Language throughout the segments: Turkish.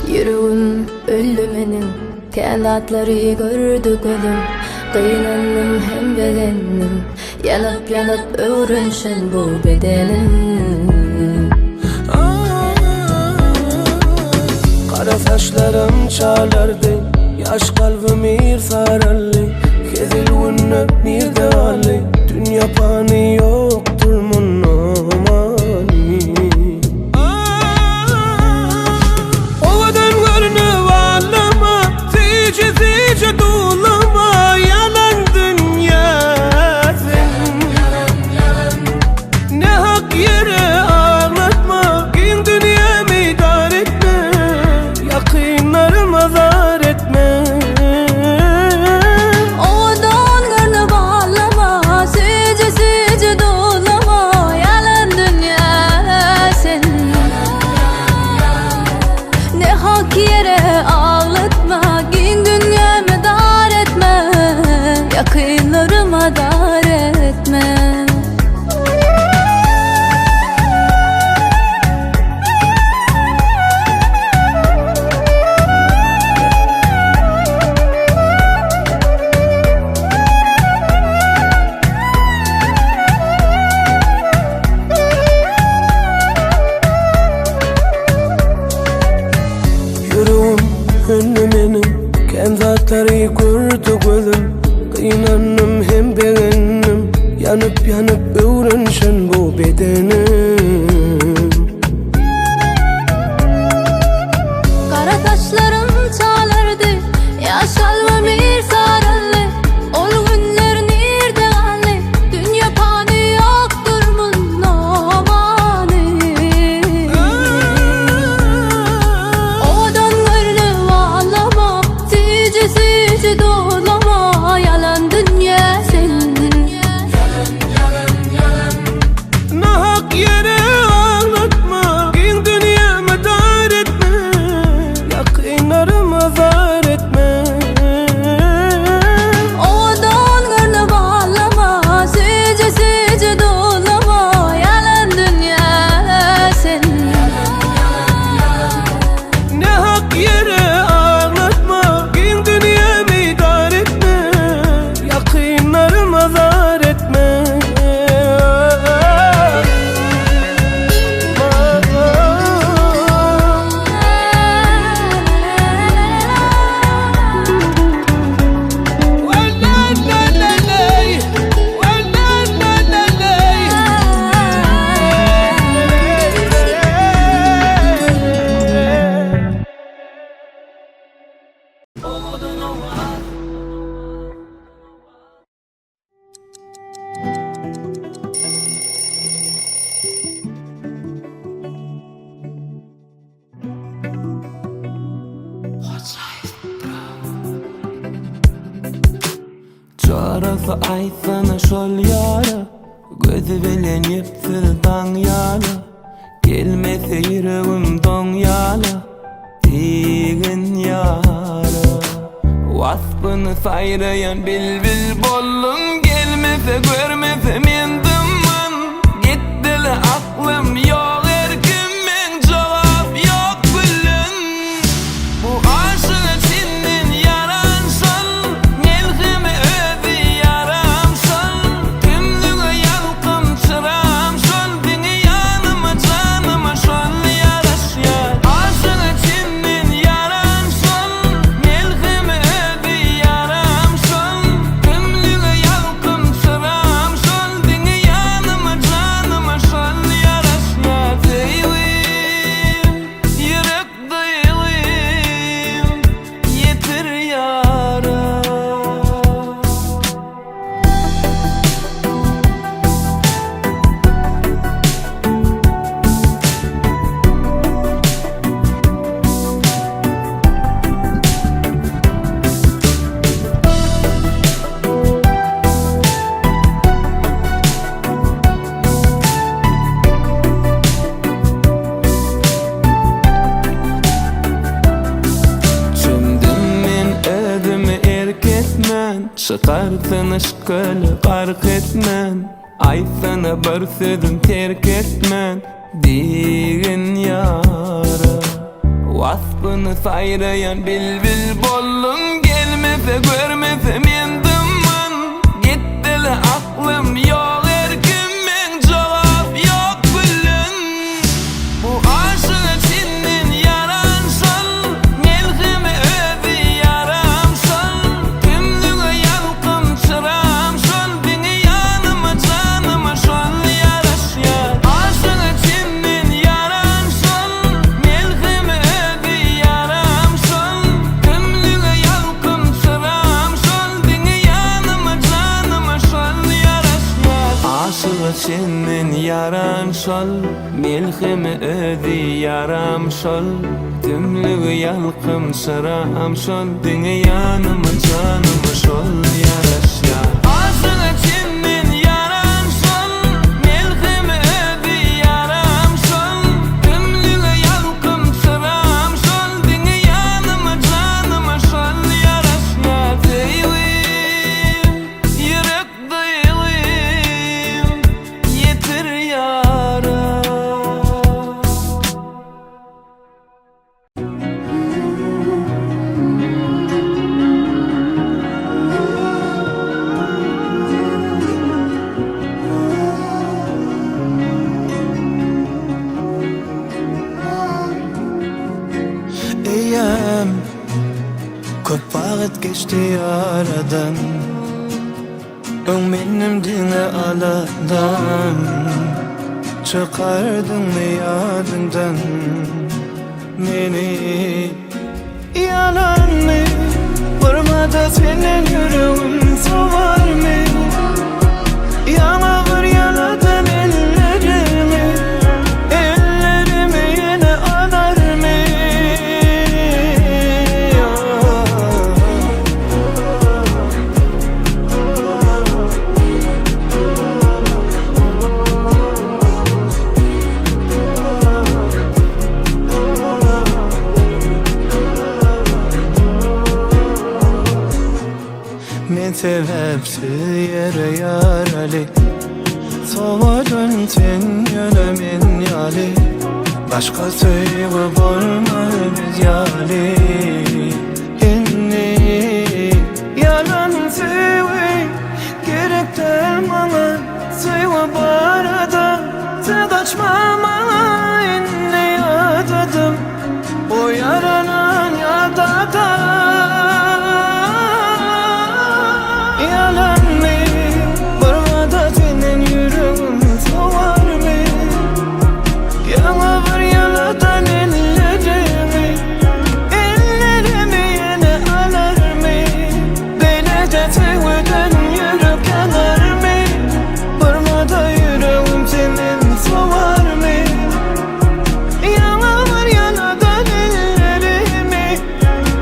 Yüreğim öldü menin, kanatları gördü gözüm. Kıynandım hem bedenim, yanıp yanıp öğrenşen bu bedenim. Kara saçlarım çalardı, yaş kalbim irfaralli. Kezil günler nirde ali, dünya pani yoktur munamani. Ovadan görünü vallama, zice zice dolama. Yalan dünya sen, ne hak yere ağlatma. Gün dünyamı idare etme, yakınlarım azar etme. Ovadan görünü vallama, zice zice dolama. Yalan dünya sen, ne hak yere ağlatma. Gün dünyamı dar etme, yakınlarıma dar etme. Yüreğim önlü menin, kanatları gördü gözüm. Kıynandım hem beğendim, yanıp yanıp öğrenşen bu bedenim. Kara saçlarım çalardı, yaş kalbim irfaralli. Ol günler nirde galli, dünya pani yoktur munamani. Odan görünü vallama, zice zice dolama. Yalan dünya senin, Ne hak yere ağlatma, gün dünyamı dar etme, yakınlarım azar etme. odan görünü vallama, zice zice dolama. Yalan dünya senin, Ne hak yere ağlatma, gün dünyamı idare etme, yakınlarım azar etme. Çarası aysana şol yara, gözü bilen yipsir dan yala. Gelmese yüreğim don yala, tigin yara. Vasfını sayrayan bilbil bollun, gelmese görmese mendimman. Gittili aklım yok erkimin, cevap yok bilin. Bu aşık içinden yaran sol, melhemi ödü yaram sol. Tümlüğü yalkım çırağım sol, beni yanıma canıma şol yaraş yar. Aşık içinden yaran sol, melhemi ödü yaram sol. Tümlüğü yalkım çırağım sol, beni yanıma canıma şol yaraş yar. Deyvim, yürek deyvim, yetir yara. Çömdüm men ödümü erk etmen, çıkarsın ışkılı fark etmen. Ay sana bir sözüm terk etmen, digin yara. Hakkını sayrayan bilbil bollum. Gelmese görmese mendimman. Gittili aklım yok erkimin. Cevap yok gülün. Bu aşık içinden yaran sol. Melhemi ödü yaram sol. Tümlüğü yalkım çırağım sol. Beni yanıma canıma şol yaraş yar. Aşık içinden yaran sol. Melhemi ödü yaram sol. Tümlüğü yalkım çırağım sol. Beni yanıma canıma şol yaraş yar. Aşık içinden yaran sol. Melhemi ödü yaram sol. Tümlüğü yalkım çırağım sol. Beni yanıma canıma şol yaraş yar. Aşık içinden yaran sol. Melhemi ödü yaram sol. Tümlüğü yalkım çırağım sol. Beni yanıma canıma şol yaraş yar. Deylim, yürek deylim, yetir yara. Eyyam köp vaqt geçti aradan. Benim dine aladan. Çıkardın mı yadından beni? Yalan mı? Vurmada senin yüreğin soğar mı? Yana vur yaladan ellerimi. Ellerimi yine anar mı? Men sebepsiz yere yaralı. Soğudun sen yönemin yali. Başka söyle bulmaz yali. İnni yalan söyle. Gerek değil bana. Söyle barada. Sen kaçma bana. İnni yadadım. O yaranan yadadım. Yalan mı? Vurmada senin yüreğin soğar mı? Yana vur yaladan ellerimi. Ellerimi yine alar mı? Böylece sevden yürek yanar mı? Vurmada yüreğim senin soğar mı? Yana vur yaladan ellerimi.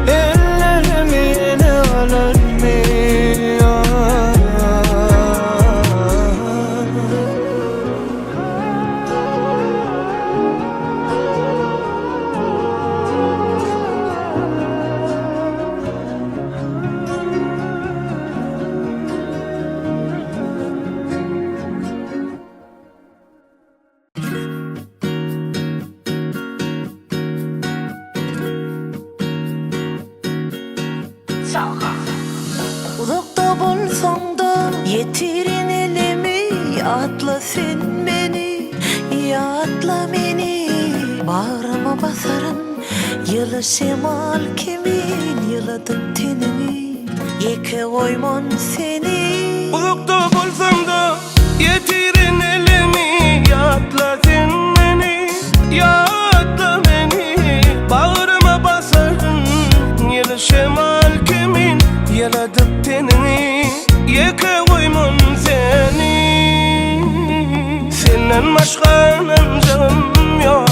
Ellerimi yine alar mı? Uzakta bolsang da yetirin elimi. Yatla sen beni, yatla beni. Bağrıma basarın yılı şemal kimin. Yıladım tenini, yeke koymon seni. Uzakta bolsam da yetirin elimi. Yatla sen beni, yatla beni. Bağrıma basarın yılı şemal kimin. Yaladık tenini, yeke koymon seni. Senden başka nancağım yok.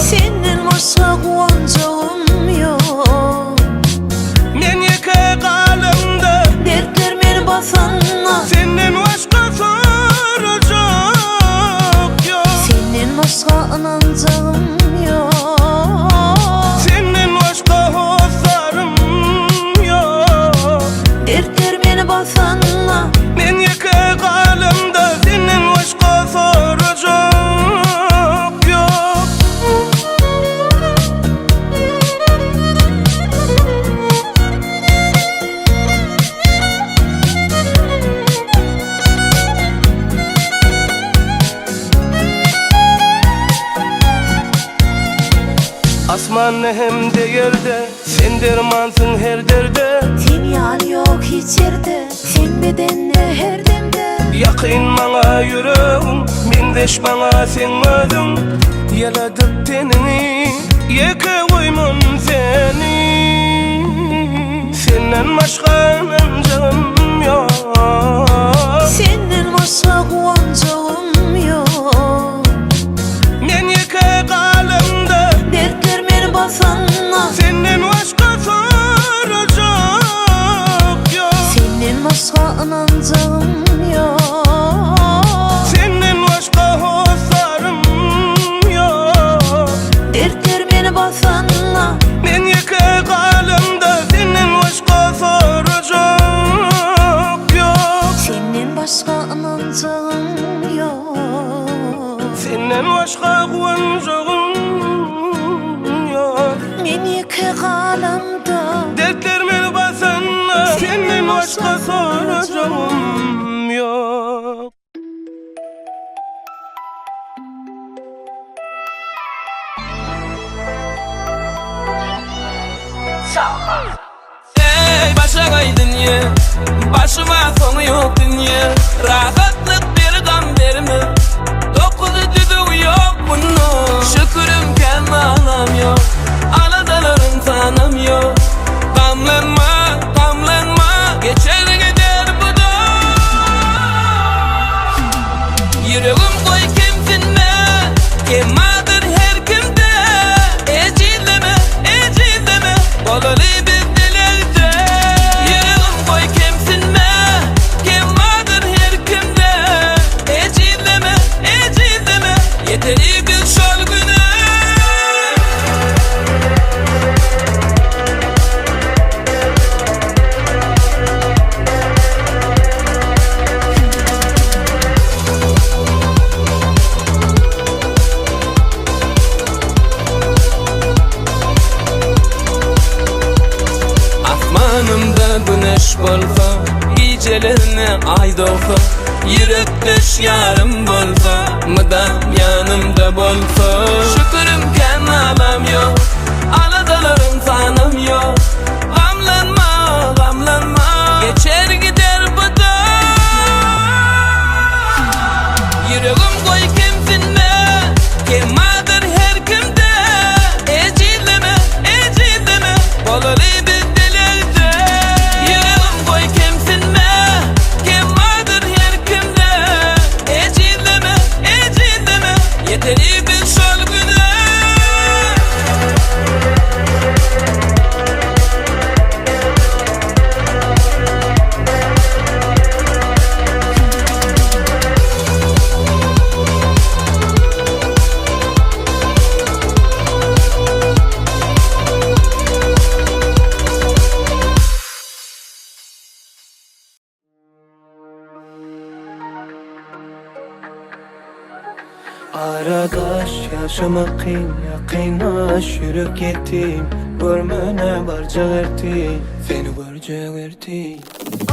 Senin başka kuancağım yok. Men yeke kalımda Dertlerimi basanla. senden başka soracak yok. Senin başka anancağım yok. Senden başka hosarım yok. Dertlerimi basanla. Men yeke kalımda senden başka soracak Asman hem de yerde, sen dermansın her derde. Timyal yok hiç yerde, sen bedenle her demde. Yakın bana yüreğim, mendeş bana sen ödüm. Yaladık tenini, yeke koymun seni. Senden başka nancağım yok. Senden başka kuvancağım yok. Men yeke kalımda, Dertler meni basanla. senden başka soracak yok. Senden başka inancağım yok. Senden başka hosarım yok. Dertler meni basanla. Men yeke kalımda, senden başka soracak yok. Senden başka inancağım yok. Senden başka kuvancağım yok. Men yeke kalamda. Dertler meni basanla, senden başka soracağım yok. Ey başa dünya, başıma sonu yok dünya. Rahatlık bir gam verme, dokuzu düdüğü yok bunun. Şükürüm kendime anam yok, aladalarım tanım yok. Gamlanma, gamlanma, geçer gider bu da. Yüreğim koy kimsinme, kemadır her kimde. Ecilleme, ecilleme, olalı bir dilerde. Yüreğim koy kimsinme, kemadır her kimde. Ecilleme, ecilleme, yeteri bir şol güne. Asmanımda güneş bolsa, gecelerine ay doğsa. Yürek düş yarım bolsa, mıdam yanımda bolsa. Şükürüm kenalam yok, aladalarım sanım yok. Gamlanma, gamlanma, geçer gider bu da. Yüreğim koy kimsinme, kemadır her kimde. Ecilleme, ecilleme, bolalı bir dilerde. Yüreğim koy kimsinme, kemadır her kimde. Ecilleme, ecilleme, yeteri bir şol güne. Aradaş yaşamak kıyın, yakinaş yürüp gittim. Görmene barca verdim, seni barca verdim.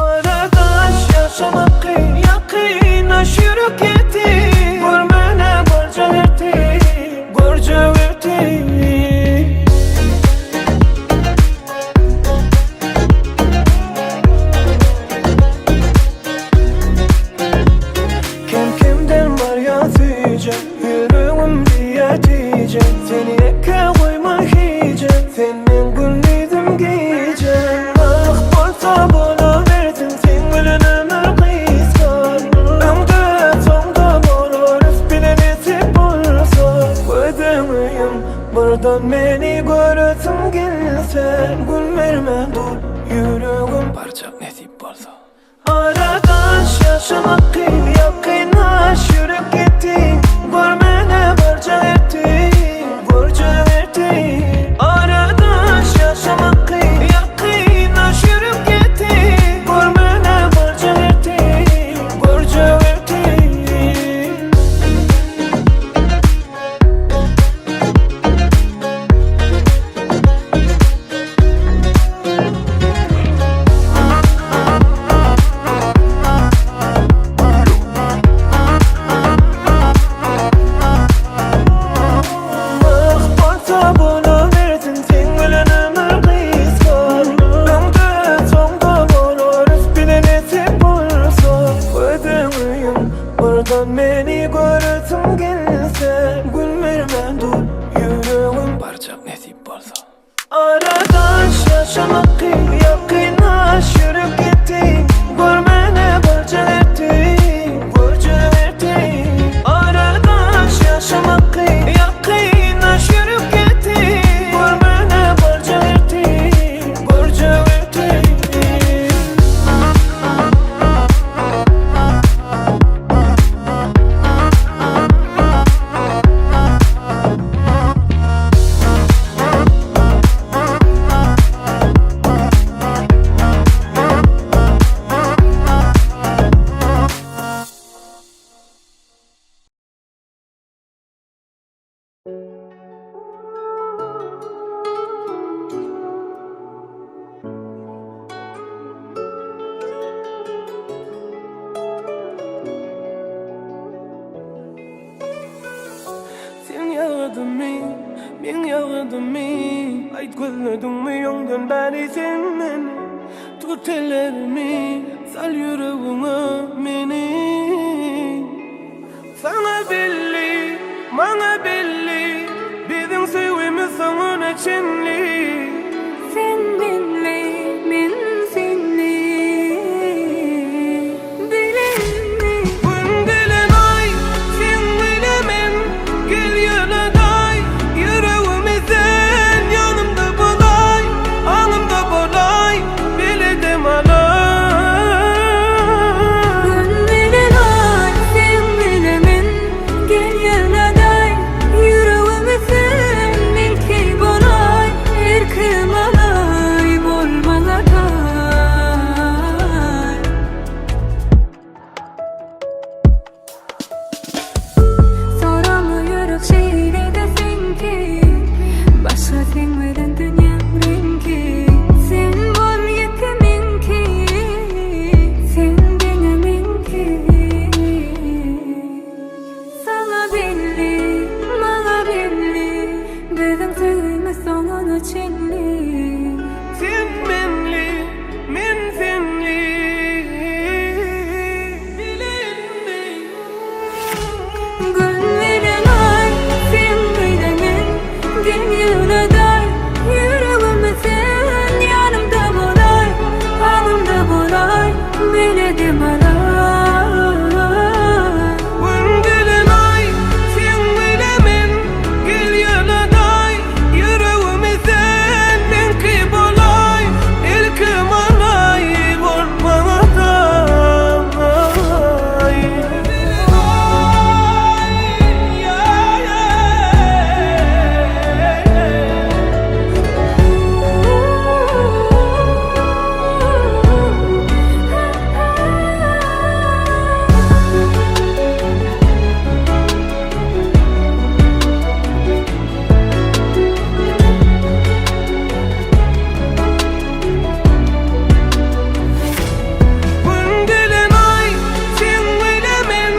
Aradaş yaşamak kıyın, yakinaş yürüp gittim. Görmene barca verdim, barca verdim. Kim kimden var yazıyacak, yüreğim diyetecek. Seni eke koyma hicen, senin gülüydüm giyecek. Ah bolsa bola verdim, sen gülün ömür kıysan. Ömrü sonda bolur, üf bile nesip olsa. Ödemeyim, buradan beni görürsün gelsen. Gül verme dur, yüreğim parçak nesip olsa. Aradaş yaşamak kıyım, yakinaş yürüp gittim. Görmene barca verdim, barca verdim. Aradaş yaşamak kıyım, yakinaş yürüp gittim. Görmene barca verdim, barca verdim. olacak nesip bolsa. Aradaş yaşamak yakinaş yürüp gittin. Görmene borcu verdim, borcu verdim. Aradaş yaşamak yakinaş yürüp gittin. Görmene borcu verdim, borcu verdim. Sen yağdın mı, ben yağdım mı? Ayt gözledin mi yongdan bari sen beni? Tut ellerimi, sal yüreğime beni. Sana belli, bana belli, bizim sevgimiz sonuna çenli. Sen benle, men senle. Bilinme. Gün gelen ay, sen bilemen, gel yanaday. Yüreğimi sen yanımda bolay, anımda bolay, biledim alay. Gönlüne ay, sen bilemen. Gel yanaday. Yüreğimi sen belki bolay. Erkim alay, bolmalatay. Soramı yürek şehirde desin ki başka sen veren dünya rengi. Sen bol yetemin ki, sen denemin ki. Sana belli, bana belli, bizim sevgimiz sonuna çelli. Sen benli, men senli. Bilinme. Gönlüne ay, sen bilemen. Gel yanaday, yüreğime sen yanımda bolay, anımda bolay, biledim alay. Gün gelen ay, sen bilemen, gel yanaday. Yüreğimi sen belki bolay, ilkim alay, bolmalatay. Gün gelen ay, sen bilemen,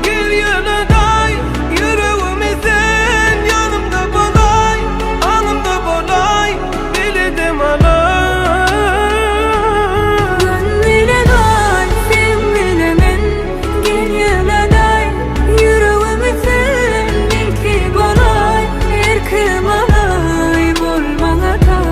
gel yanaday. Yüreğimi sen yanımda bolay, anımda bolay, biledim alay. Gönlüne ay, sen bilemen. Gel yanaday, yüreğimi sen belki bolay. Erkim alay, bolmalatay.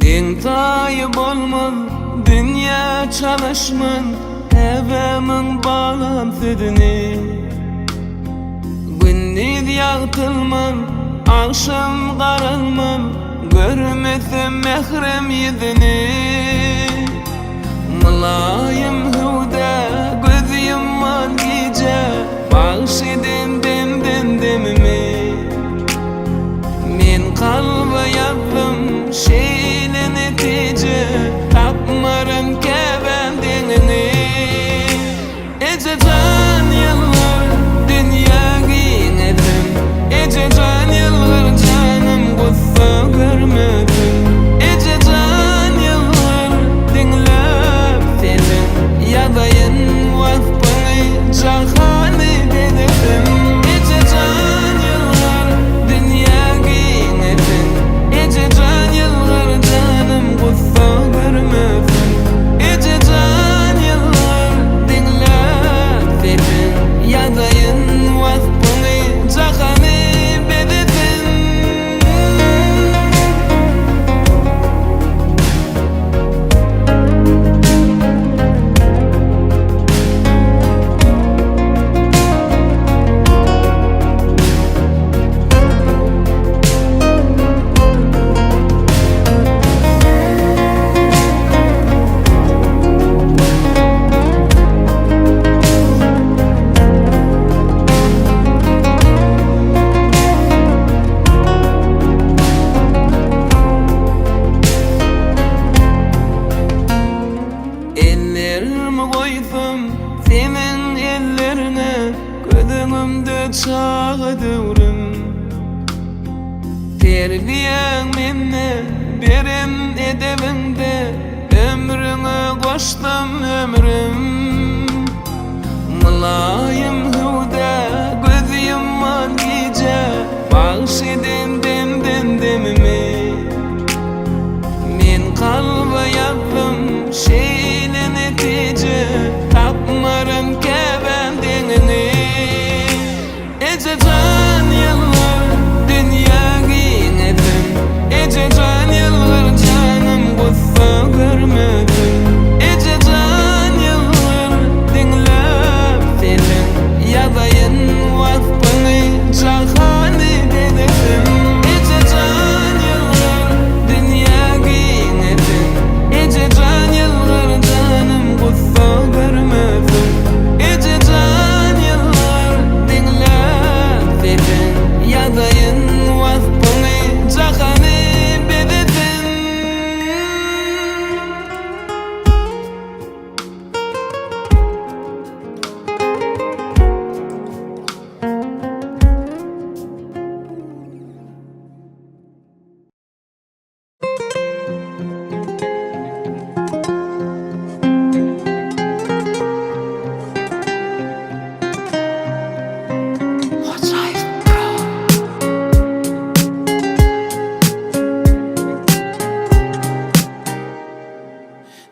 Din tayı bolman, dünya çalışman, evemin bağlam südünü. Gündüz yağtılman, akşam qaralman, görmesim mehrem yüzünü. Mulayim huvda göz yumman gece, bağışıdın demimi. Men kalba yazdım şeyle netice, tapmarım kebendini. Ece can yıllar dünya giynedim, ece can yıllar canım gussa görmedim. Ece can yıllar dinlep senin koydum senin ellerine, gözümde çağırırım. Terbiyen menne berim edebinde, ömrüne koştum ömrüm. Mulayim huda göz yumman gece, bağışedin demimi. Men kalba yaptım şeyle netice, tapmarım kebendini. Ece can yıllar dünya giynedim, ece can yıllar canım gussa görmedim. Ece can yıllar dinlep senin yazayın vasfını cahani denedim. Ece can yıllar dünya giynedim, ece can yıllar canım gussa görmedim. Ece can yıllar dinlep senin yazayın vasfını cahani denedim.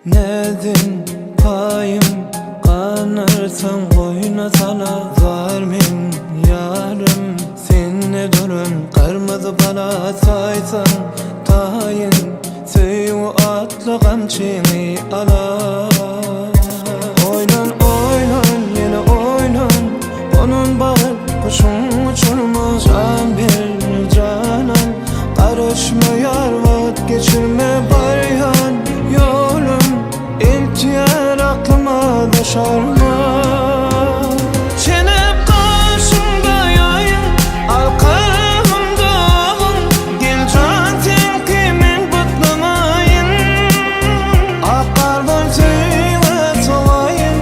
Nedin payım kanırsan koyuna sana, varmin yarım seninle durun kırmızı bana saysan tayin, tüyü atlı kamçını ala. Oynan oynan yine oynan, onun bağır kuşun uçurma. Can bir canan karışmayar, vakit geçirme baryan yolum. İltiyar aklıma daşarma. Çenep karşımda yayın, arkamda ağın. Gel can kimin bıtlamayın. Akar bol tüyüme tolayın,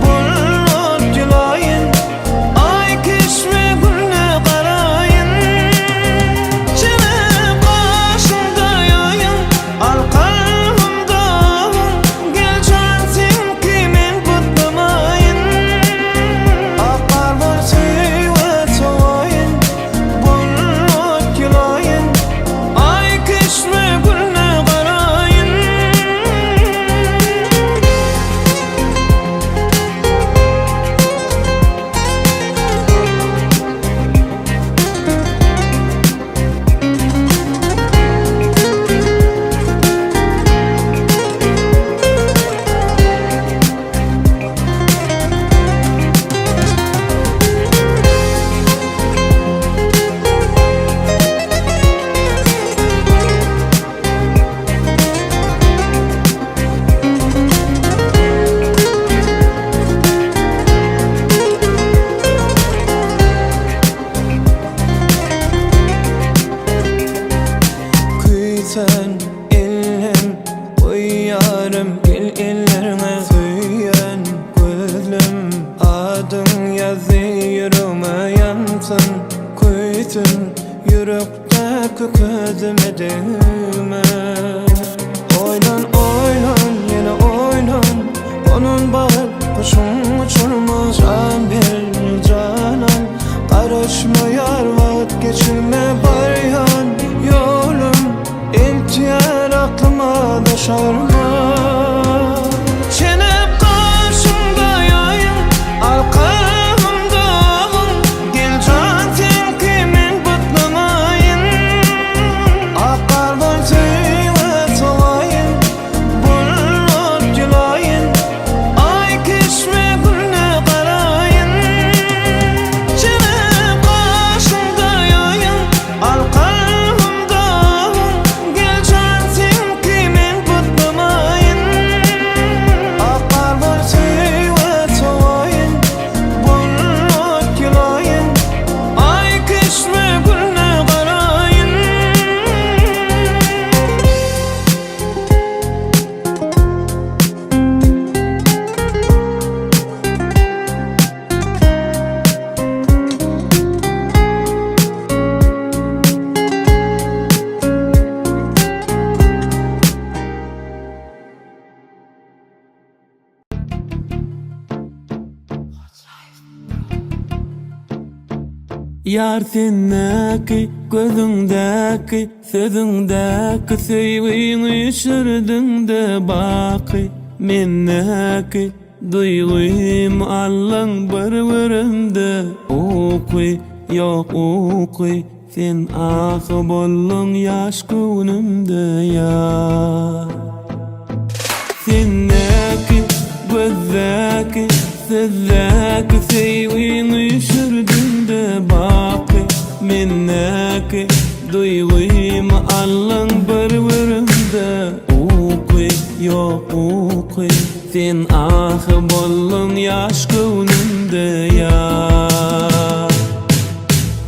bulut gülayın. Ay kişme gülne karayın. Çenep karşımda yayın, arkamda sen illim uyarım, gel illerine söylen gözlüm. Adın yazıyorum yansın, kuytun yürekteki közüme değme. Oynan oynan yine oynan, onun bağır kuşun uçurma. Can bir canan karışmayar, vakit geçirme baryan yolum. İltiyar aklıma daşarma. Çenep karşımda yayın, arkamda ağın. Gel can kimin bıtlamayın. Akar bol tüyüme tolayın, bulut gülayın. Ay kişme gülne karayın. Çenep karşımda yayın, arkamda ağın. Gel can kimin bıtlamayın. Yar sennäki, gözüňdäki, sözüňdäki söýgüňi üşürdüňde baky. Mennäki, duýgym allaň bir-birimde. Okuy, ýok okuy, sen ahy boldun ýaş günümde ýar. Sennäki, gözläki, sözläki söýgüňi üşürdüňde baky. Mennäki, duýgym allaň bir-birimde. Okuy, ýok okuy, sen ahy boldun ýaş günümde ýar.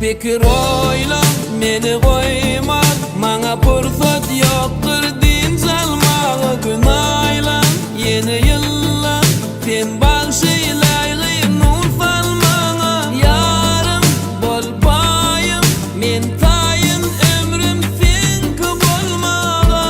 Pikir oýlap meni goýmak, maňa pursat ýokdur din salmagy. Gün aýlan, ýeni ýyllar, sen bagşylaýly nur salmaňa. Ýarym bolbaýym, men taýyn ömrüm senki bolmaga.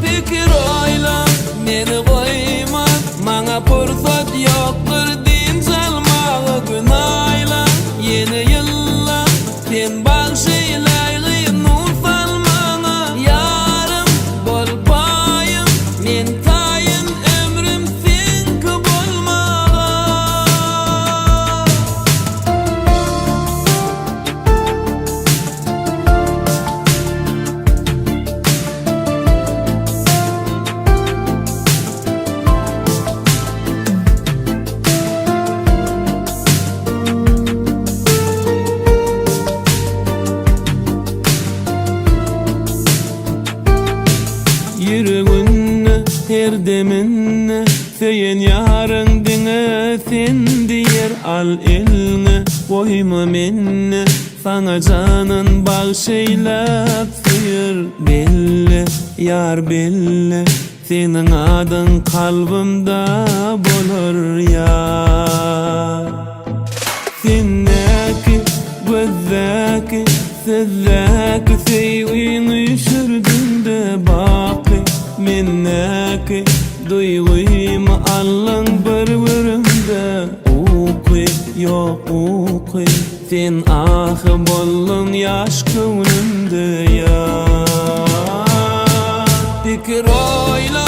Pikir oýlap meni goýmak, maňa pursat ýokdur din salmagy. Gün aýlan, ýeni ýyllar, sen bagşylaýly nur salmaňa. Ýarym bolbaýym, men taýyn ömrüm senki bolmaga. Yüreğinne, her deminne, seyen yarın dine, sen diyer al eline. Koyma menne, sana canın bağışaylap sıyır. Belli, yar belli, senin adın kalbimde bolur yar. Sennäki, gözläki, sözläki söýgüňi üşürdüňde baky. Mennäki, duýgym allaň bir-birimde. Okuy, ýok okuy, sen ahy boldun ýaş günümde ýar. Pikir oýlap